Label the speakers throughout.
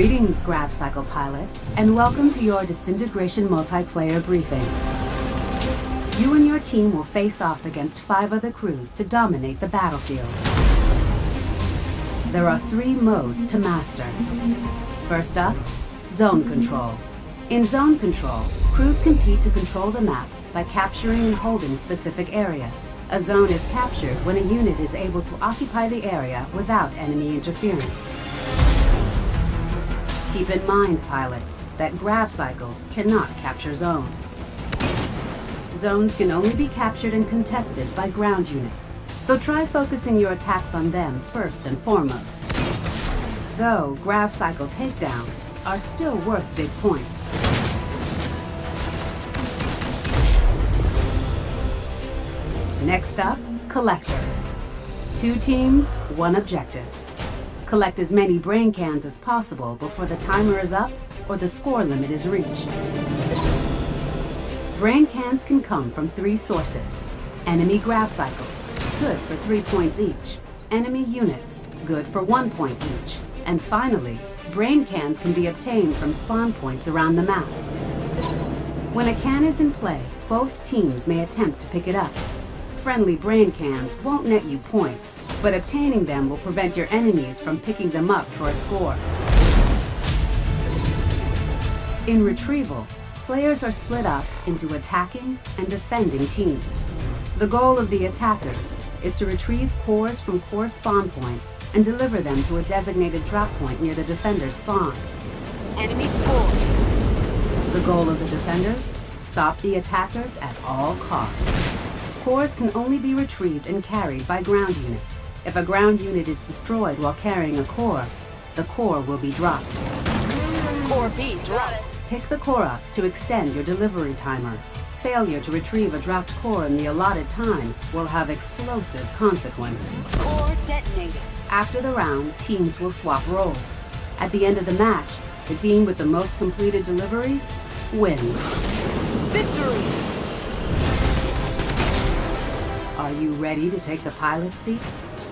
Speaker 1: Greetings, Grav Cycle Pilot, and welcome to your Disintegration multiplayer briefing. You and your team will face off against 5 other crews to dominate the battlefield. There are 3 modes to master. First up, Zone Control. In Zone Control, crews compete to control the map by capturing and holding specific areas. A zone is captured when a unit is able to occupy the area without enemy interference. Keep in mind, pilots, that grav cycles cannot capture zones. Zones can only be captured and contested by ground units, so try focusing your attacks on them first and foremost. Though grav cycle takedowns are still worth big points. Next up, Collector. 2 teams, 1 objective. Collect as many brain cans as possible before the timer is up or the score limit is reached. Brain cans can come from 3 sources. Enemy grav cycles, good for 3 points each. Enemy units, good for 1 point each. And finally, brain cans can be obtained from spawn points around the map. When a can is in play, both teams may attempt to pick it up. Friendly brain cans won't net you points, but obtaining them will prevent your enemies from picking them up for a score. In Retrieval, players are split up into attacking and defending teams. The goal of the attackers is to retrieve cores from core spawn points and deliver them to a designated drop point near the defender's spawn.
Speaker 2: Enemy score.
Speaker 1: The goal of the defenders? Stop the attackers at all costs. Cores can only be retrieved and carried by ground units. If a ground unit is destroyed while carrying a core, the core will be dropped.
Speaker 2: Core B dropped.
Speaker 1: Pick the core up to extend your delivery timer. Failure to retrieve a dropped core in the allotted time will have explosive consequences.
Speaker 2: Core detonated.
Speaker 1: After the round, teams will swap roles. At the end of the match, the team with the most completed deliveries wins.
Speaker 2: Victory!
Speaker 1: Are you ready to take the pilot seat?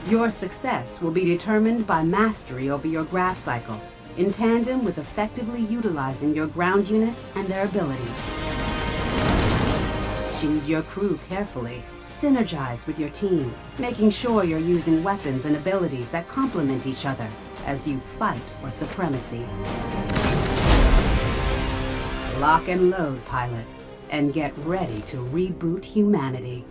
Speaker 1: Your success will be determined by mastery over your grav cycle, in tandem with effectively utilizing your ground units and their abilities. Choose your crew carefully. Synergize with your team, making sure you're using weapons and abilities that complement each other as you fight for supremacy. Lock and load, pilot, and get ready to reboot humanity.